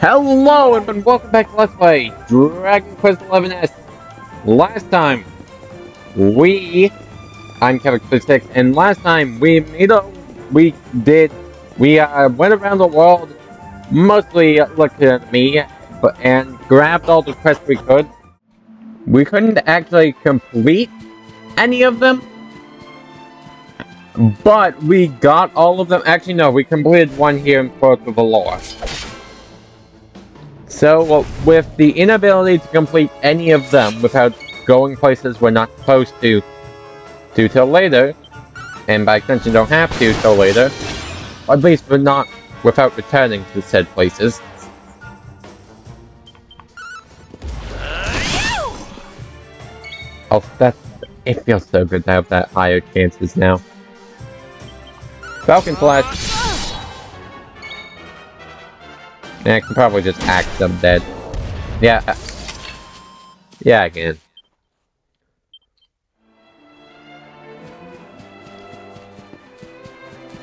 Hello and welcome back to Let's Play Dragon Quest XI-S. Last time, I'm Kevin6, and last time we went around the world, mostly looking at me, and grabbed all the quests we could. We couldn't actually complete any of them, but we got all of them. Actually, no, we completed one here in Port of Valor. So, with the inability to complete any of them without going places we're not supposed to do till later, and by extension don't have to till later, or at least we're not without returning to said places. Oh, it feels so good to have that higher chances now. Falcon Flash! Yeah, I can probably just axe them dead. Yeah. Yeah, I can.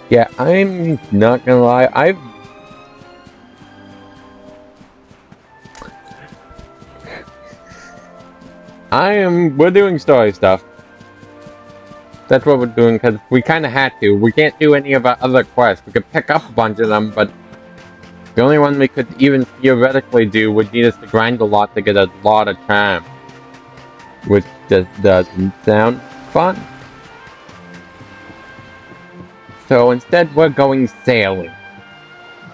Yeah, I'm not gonna lie, we're doing story stuff. That's what we're doing, because we kinda had to. We can't do any of our other quests. We could pick up a bunch of them, but the only one we could even theoretically do would need us to grind a lot to get a lot of time. Which just doesn't sound fun. So instead we're going sailing.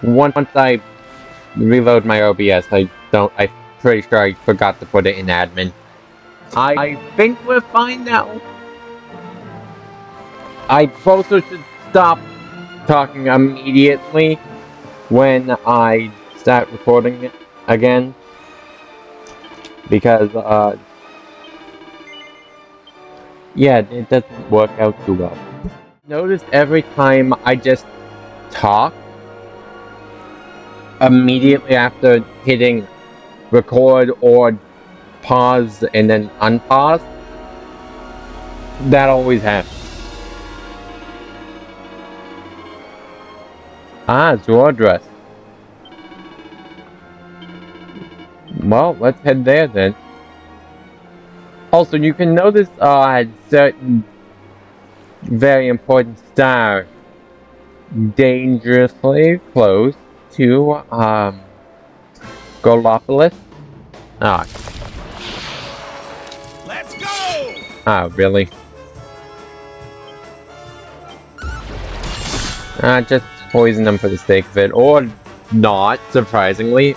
Once I reload my OBS, I'm pretty sure I forgot to put it in admin. I think we're fine now. I also should stop talking immediately when I start recording it again, because, yeah, it doesn't work out too well. Notice every time I just talk, immediately after hitting record or pause and then unpause, that always happens. Ah, Zora dress. Well, let's head there then. Also, you can notice certain very important star dangerously close to Golopolis. Ah. Let's go! Ah, really? Just poison them for the sake of it, or not, surprisingly.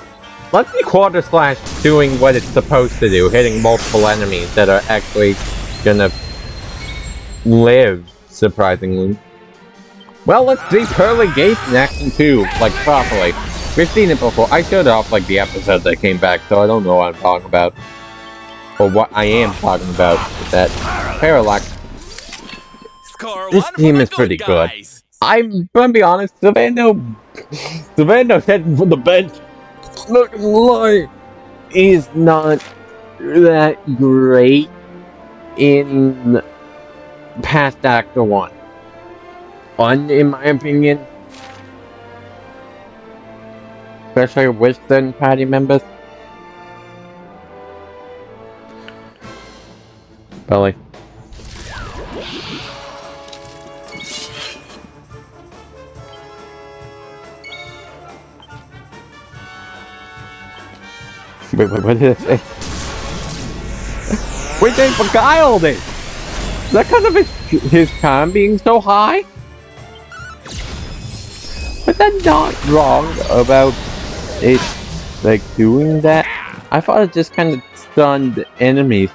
Let's see Quarter Slash doing what it's supposed to do, hitting multiple enemies that are actually gonna live, surprisingly. Well, let's see Pearly Gates in action too, like properly. We've seen it before. I showed off like the episode that came back, so I don't know what I'm talking about. Or what I am talking about with that. Parallax. This team is pretty good. I'm gonna be honest, Savannah heading from the bench, not gonna lie, is not that great in past Actor 1. In my opinion. Especially with certain party members. Belly. Wait, what did I say? Wait, they beguiled it! Is that because of his time being so high? But that's not wrong about it, like, doing that. I thought it just kind of stunned enemies.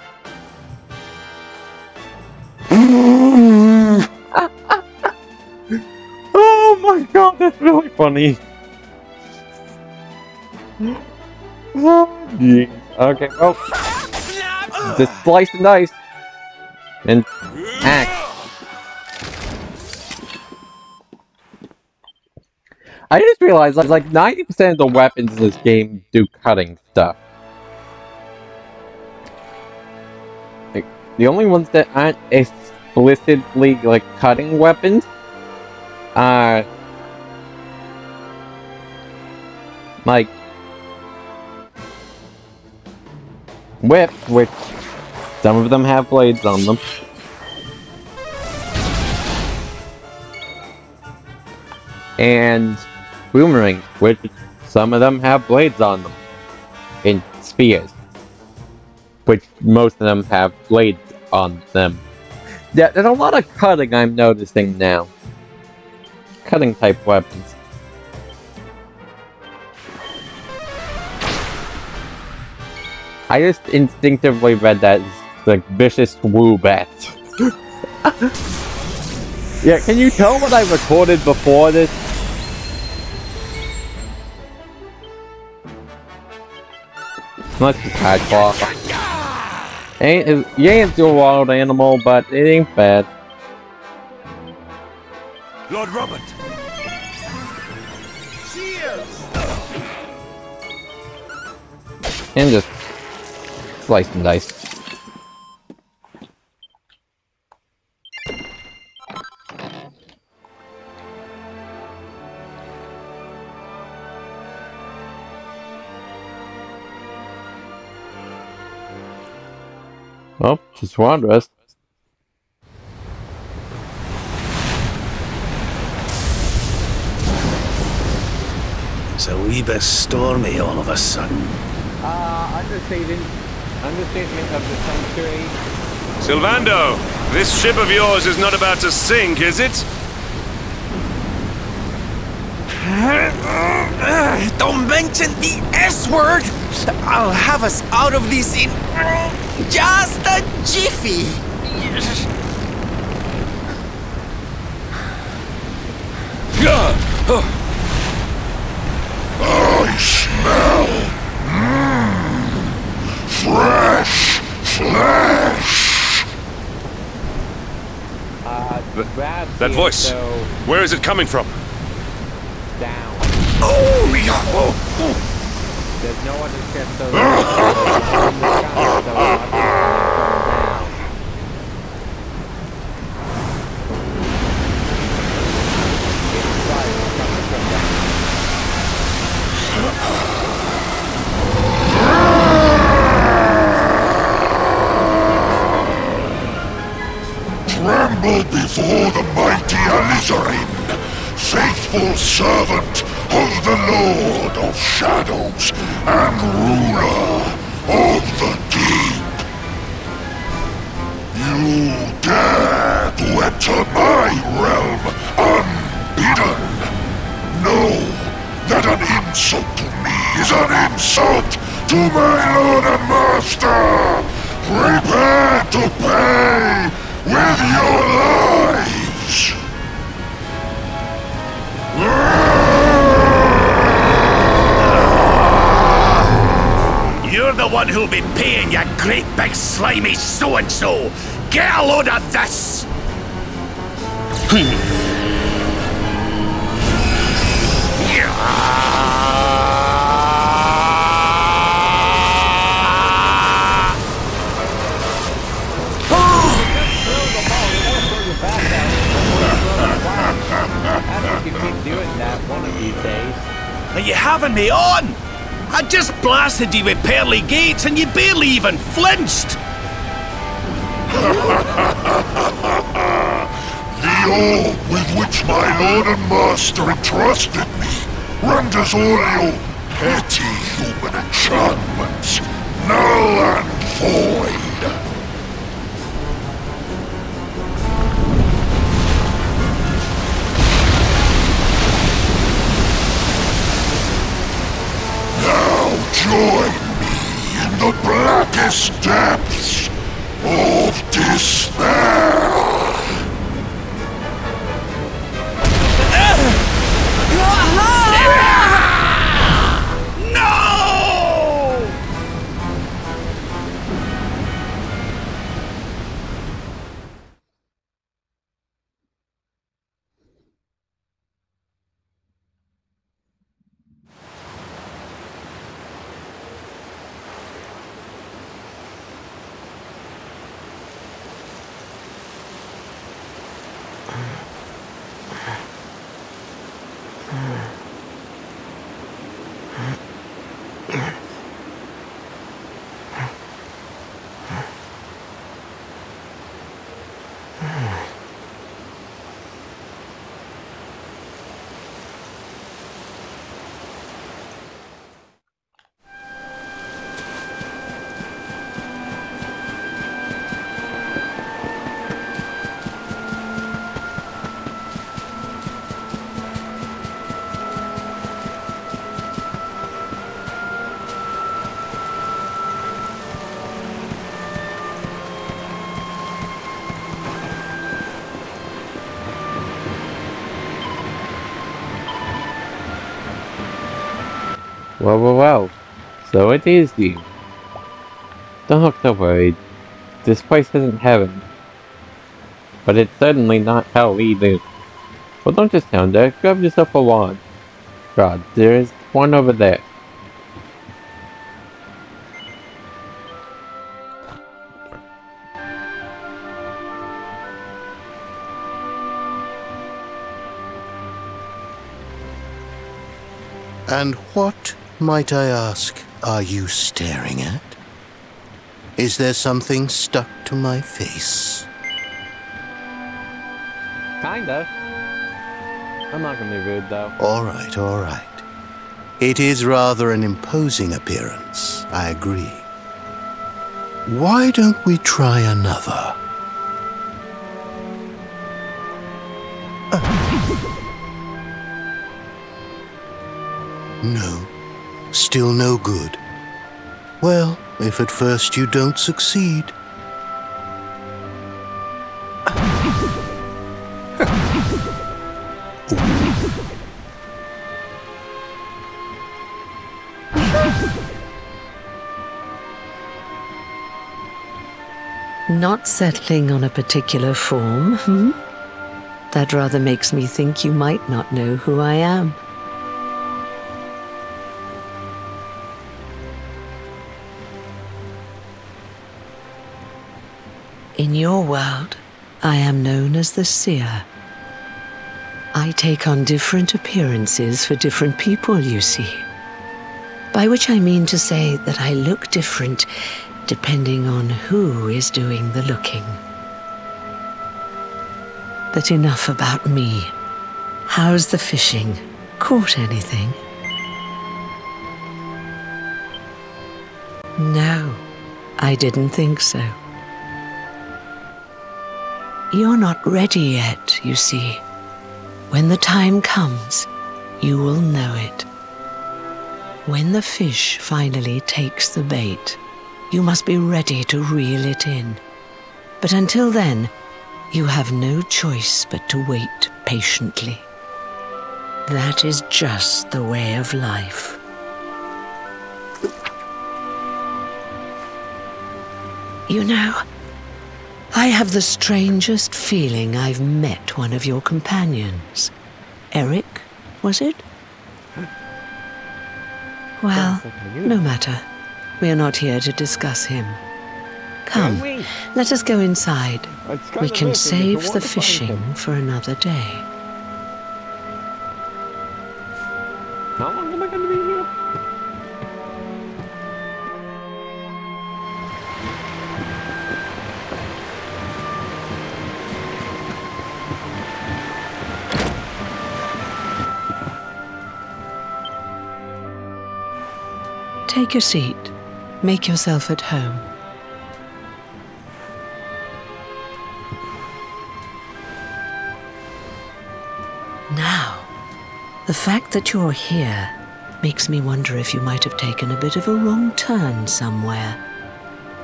Oh my god, that's really funny. Oh, jeez. Okay, well, just slice and dice. And axe. I just realized, like 90% of the weapons in this game do cutting stuff. Like, the only ones that aren't explicitly, like, cutting weapons are like whip, which some of them have blades on them. And boomerangs, which some of them have blades on them. And spears, which most of them have blades on them. Yeah, there's a lot of cutting I'm noticing now. Cutting type weapons. I just instinctively read that as the vicious woo-bat. Yeah, can you tell what I recorded before this? Let's just hardcore. You ain't your wild animal, but it ain't bad. Lord Robert! Cheers! And just slice and dice. Oh, just one rest. It's a wee bit stormy all of a sudden. Understatement of the century. Sylvando, this ship of yours is not about to sink, is it? Don't mention the S-word! I'll have us out of this in just a jiffy! I smell fresh flesh. That voice, where is it coming from? Down. Oh, yeah. There's no other ship so down. Tremble before the mighty Alizarin, faithful servant of the Lord of Shadows and ruler of the deep. You dare to enter my realm unbidden. Know that an insult to me is an insult to my lord and master. Prepare to pay with your lives. You're the one who'll be paying, you great big slimy so-and-so! Get a load of this! You keep doing that one of these days. Are you having me on? I just blasted you with pearly gates and you barely even flinched! The orb with which my lord and master entrusted me renders all your petty human enchantments null and void. Join me in the blackest depths of despair! No! Well. So it is you. Don't look so worried. This place isn't heaven. But it's certainly not hell either. Well, don't just stand there. Grab yourself a wand. God, there is one over there. And what, might I ask, are you staring at? Is there something stuck to my face? Kinda. I'm not gonna be rude, though. All right. It is rather an imposing appearance, I agree. Why don't we try another? No, still no good. Well, if at first you don't succeed. Not settling on a particular form, hmm? That rather makes me think you might not know who I am. In your world, I am known as the seer. I take on different appearances for different people, you see. By which I mean to say that I look different depending on who is doing the looking. But enough about me. How's the fishing? Caught anything? No, I didn't think so. You're not ready yet, you see. When the time comes, you will know it. When the fish finally takes the bait, you must be ready to reel it in. But until then, you have no choice but to wait patiently. That is just the way of life. You know, I have the strangest feeling I've met one of your companions. Eric, was it? Well, no matter. We are not here to discuss him. Come, let us go inside. We can save the fishing for another day. How long am I going to be here? Take a seat. Make yourself at home. Now, the fact that you're here makes me wonder if you might have taken a bit of a wrong turn somewhere.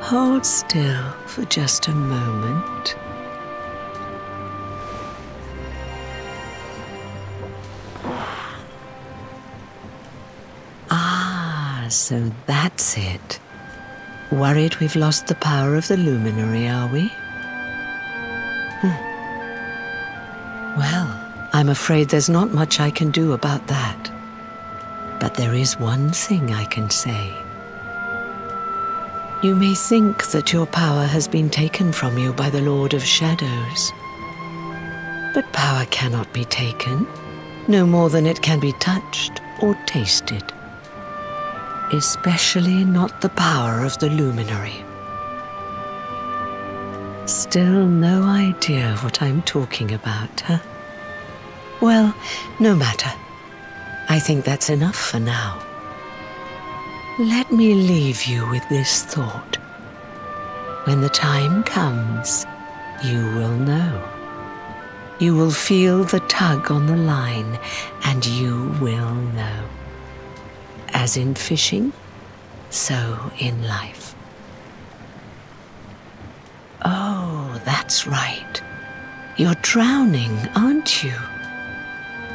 Hold still for just a moment. So that's it. Worried we've lost the power of the luminary, are we? Well, I'm afraid there's not much I can do about that. But there is one thing I can say. You may think that your power has been taken from you by the Lord of Shadows. But power cannot be taken, no more than it can be touched or tasted. Especially not the power of the luminary. Still no idea what I'm talking about, huh? Well, no matter. I think that's enough for now. Let me leave you with this thought. When the time comes, you will know. You will feel the tug on the line, and you will know. As in fishing, so in life. Oh, that's right. You're drowning, aren't you?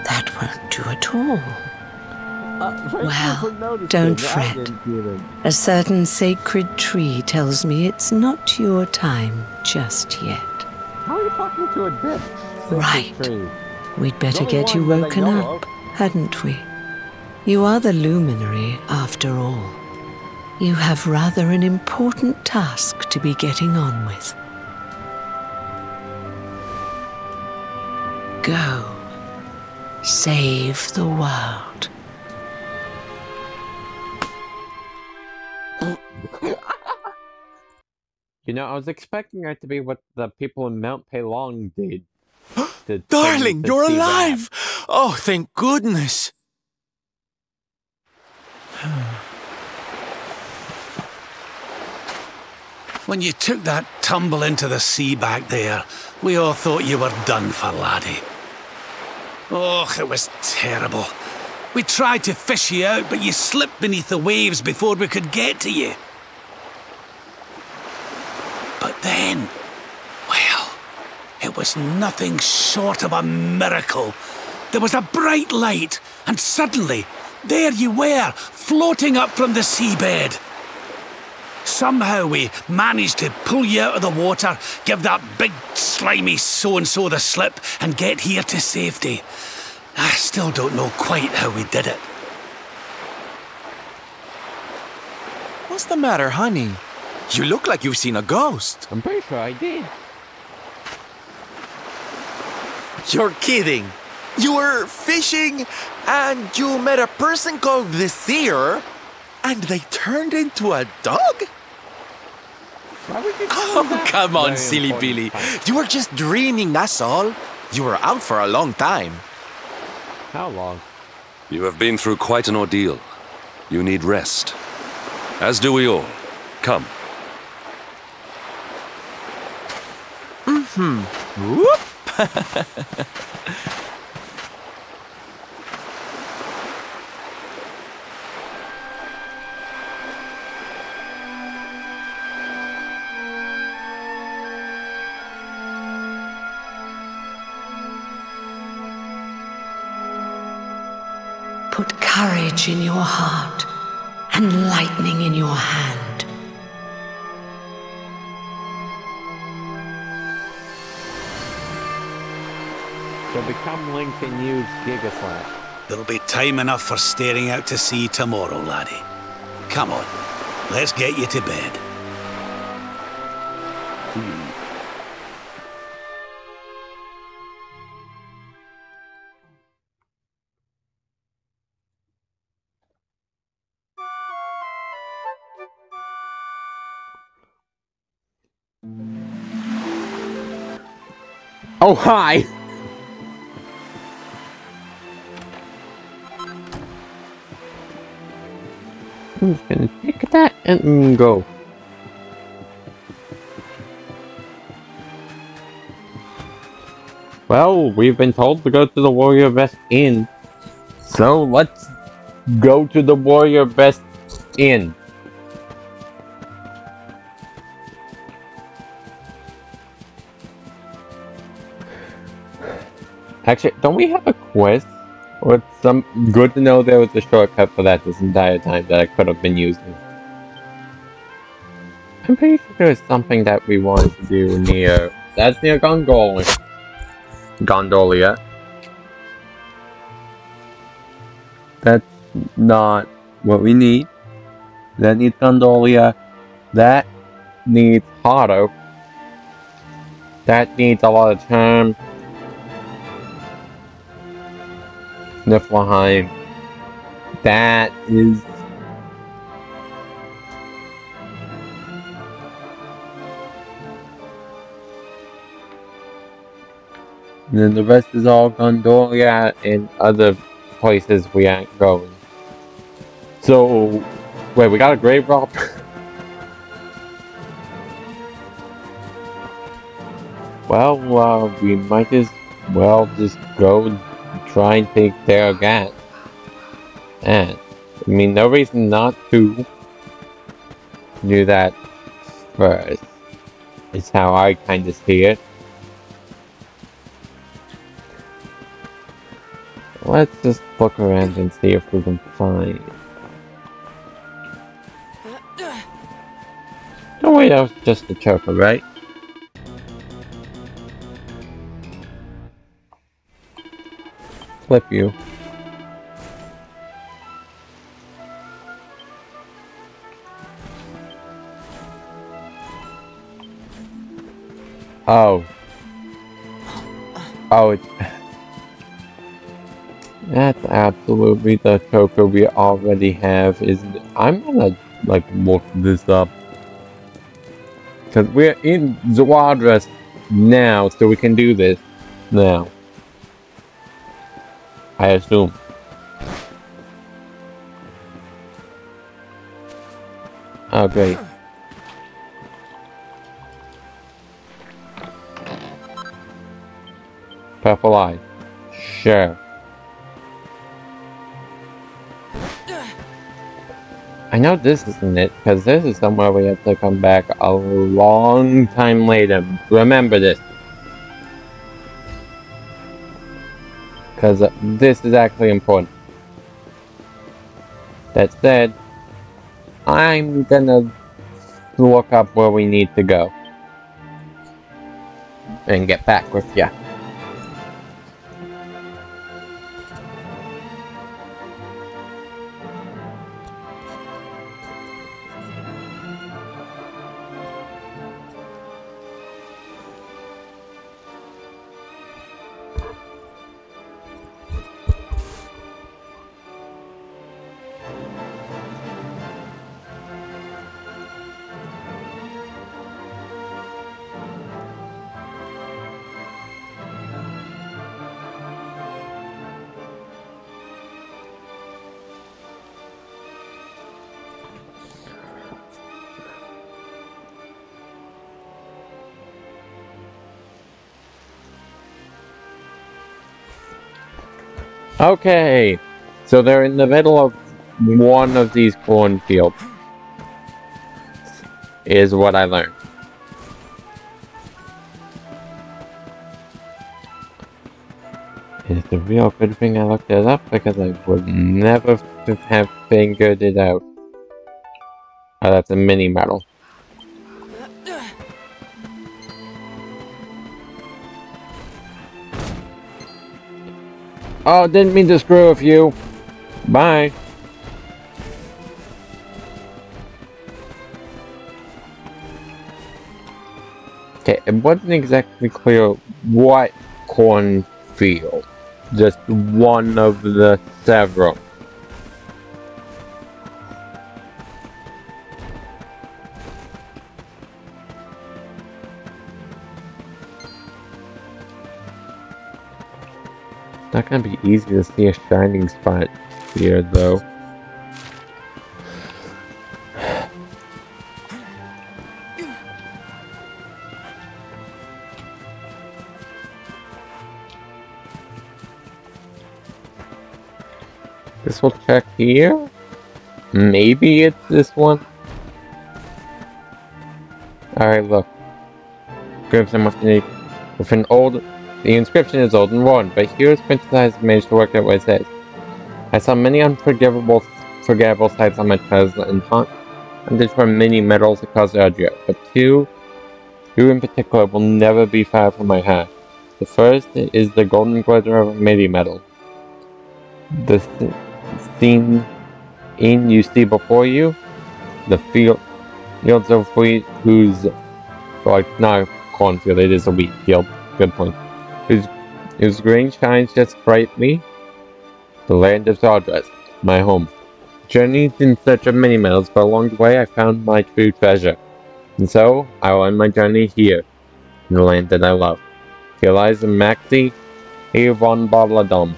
That won't do at all. Well, don't fret. A certain sacred tree tells me it's not your time just yet. How are you talking to a ditch? Right. Tree? We'd better The get only you one that I woken know up, hadn't we? You are the luminary, after all. You have rather an important task to be getting on with. Go. Save the world. You know, I was expecting that to be what the people in Mount Pelong did. Darling, you're alive! Oh, thank goodness! When you took that tumble into the sea back there, we all thought you were done for, laddie. Oh, it was terrible. We tried to fish you out, but you slipped beneath the waves before we could get to you. But then, well, it was nothing short of a miracle. There was a bright light, and suddenly, there you were, floating up from the seabed. Somehow we managed to pull you out of the water, give that big slimy so-and-so the slip, and get here to safety. I still don't know quite how we did it. What's the matter, honey? You look like you've seen a ghost. I'm pretty sure I did. You're kidding. You were fishing and you met a person called the seer and they turned into a dog? Oh, come on, silly Billy. You were just dreaming, that's all. You were out for a long time. How long? You have been through quite an ordeal. You need rest. As do we all. Come. Whoop! Put courage in your heart and lightning in your hand. So become linked and use Gigaslash. There'll be time enough for staring out to sea tomorrow, laddie. Come on, let's get you to bed. Oh, hi! I'm just gonna take that and go. Well, we've been told to go to the Warrior Best Inn. So let's go to the Warrior Best Inn. Actually, don't we have a quest? Or it's some good to know there was a shortcut for that this entire time that I could have been using. I'm pretty sure there was something that we wanted to do near... That's near Gondolia. That's not what we need. That needs Gondolia. That needs Hardo. That needs a lot of time. Niflheim. That is... And then the rest is all Gondolia and other places we aren't going. So... Wait, we got a grave robber? Well, we might as well just go try and take care of that. And, I mean, no reason not to do that first. Is how I kind of see it. Let's just look around and see if we can find... Oh wait, that was just the choker, right? Flip you. Oh. Oh, it's... That's absolutely the choker we already have, isn't it? I'm gonna, like, look this up. Because we're in Zawadras now, so we can do this now. I assume. Oh, great. Purple eye. Sure. I know this isn't it, because this is somewhere we have to come back a long time later. Remember this. Because this is actually important. That said, I'm gonna look up where we need to go. And get back with ya. Okay, so they're in the middle of one of these cornfields, is what I learned. It's a real good thing I looked it up, because I would never have figured it out. Oh, that's a mini medal. Oh, didn't mean to screw with you. Bye. Okay, it wasn't exactly clear what cornfield. Just one of the several. It's not gonna be easy to see a shining spot here, though. This will check here? Maybe it's this one? Alright, look. Inscription with an old... The inscription is old and worn, but here's Princess has managed to work out what it says. I saw many unforgettable sights on my travels and hunted for many medals across Ardria, but two in particular will never be far from my heart. The first is the golden glitter of a midi medal. The scene you see before you, the fields of wheat whose, well, not a cornfield, it is a wheat field, good point, whose grain shines just brightly, the land of Sawdust, my home. Journeyed in search of many medals, but along the way I found my true treasure. And so, I will end my journey here, in the land that I love. Here lies the Maxi Avon Balladom.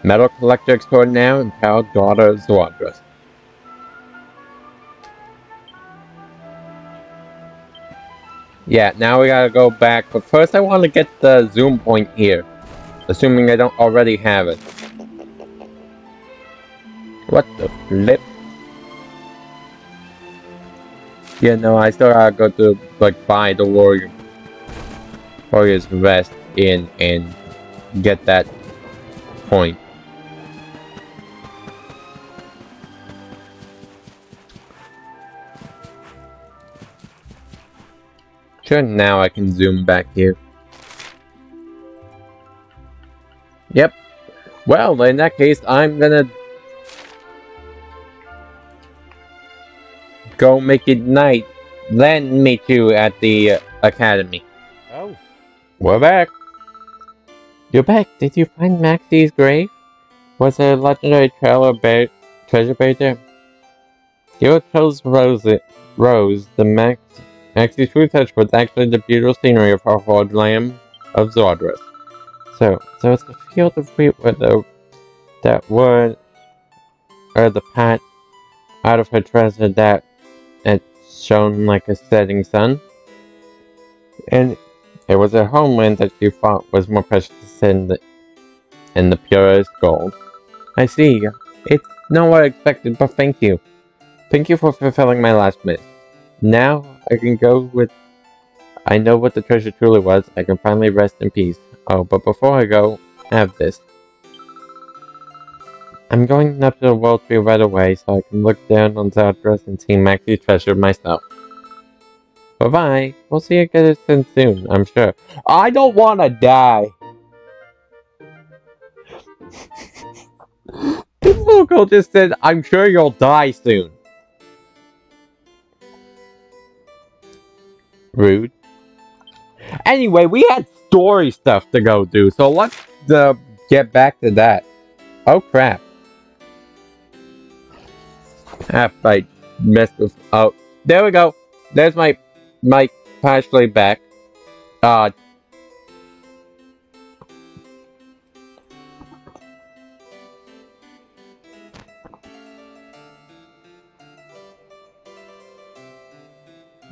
Medal collector extraordinaire and proud daughter of Zawadras. Yeah, now we gotta go back, but first I want to get the zoom point here. Assuming I don't already have it. What the flip? Yeah, no, I still gotta go to, like, buy the warrior's rest in get that point. Sure, now I can zoom back here. Yep. Well, in that case, I'm gonna go make it night, then meet you at the academy. Oh. We're back. You're back. Did you find Maxie's grave? Was there a legendary treasure buried there? You chose Rose, the Maxie's food touch was actually the beautiful scenery of our hoard lamb of Zordras. So it's the field of wheat where that word, or the pat out of her treasure that it shone like a setting sun. And it was her homeland that she thought was more precious than the purest gold. I see. It's not what I expected, but thank you. Thank you for fulfilling my last wish. Now I can go with... I know what the treasure truly was. I can finally rest in peace. Oh, but before I go, have this. I'm going up to the World Tree right away so I can look down on Zardras and see Maxie's treasure myself. Bye-bye. We'll see you again soon, I'm sure. I don't want to die! This little girl just said, I'm sure you'll die soon. Rude. Anyway, we had story stuff to go do, so let's get back to that. Oh crap. I messed with... Oh, there we go. There's my partially back.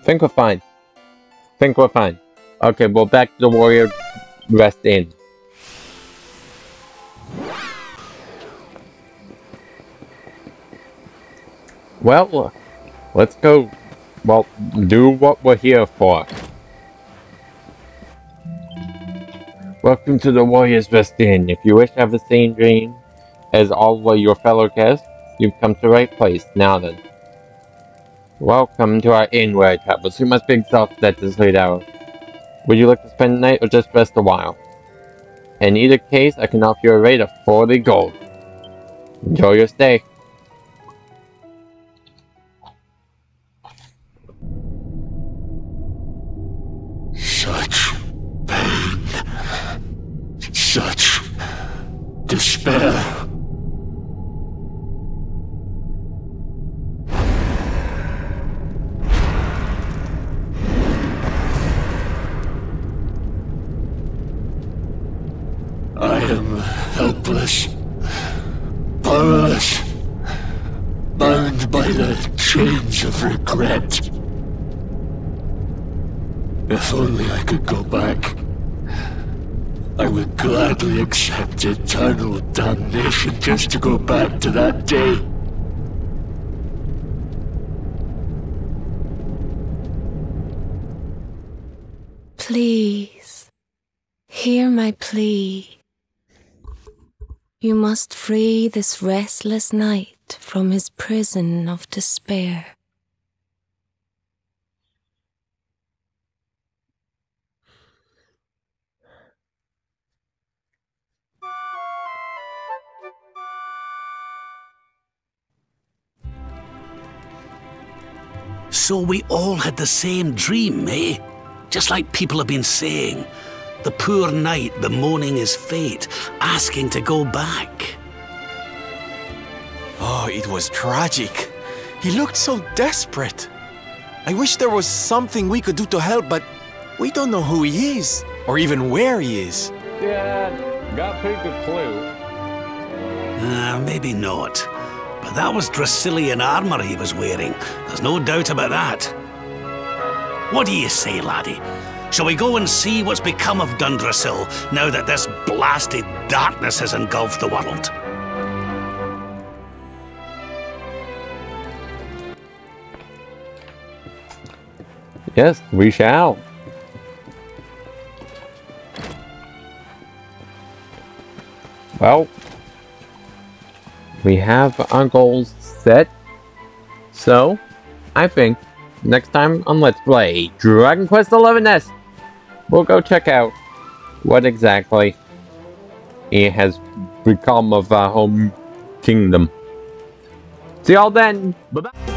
Think we're fine. Think we're fine. Okay, well, back to the warrior rest in. Well, let's go, well, do what we're here for. Welcome to the Warrior's Rest Inn. If you wish to have the same dream as all of your fellow guests, you've come to the right place. Now then. Welcome to our inn where I travel. You must be exhausted at this late hour. Would you like to spend the night or just rest a while? In either case, I can offer you a rate of 40 gold. Enjoy your stay. Such pain. Such despair. I am helpless, powerless, bound by the chains of regret. If only I could go back, I would gladly accept eternal damnation just to go back to that day. Please, hear my plea. You must free this restless knight from his prison of despair. So we all had the same dream, eh? Just like people have been saying. The poor knight bemoaning his fate, asking to go back. Oh, it was tragic. He looked so desperate. I wish there was something we could do to help, but we don't know who he is, or even where he is. Yeah, got a pretty good clue. Maybe not. But that was Dracilian armor he was wearing. There's no doubt about that. What do you say, laddie? Shall we go and see what's become of Dundrasil now that this blasted darkness has engulfed the world? Yes, we shall. well, we have our goals set. So, I think next time on Let's Play Dragon Quest XI-S, we'll go check out what exactly it has become of our home kingdom. See y'all then! Bye-bye!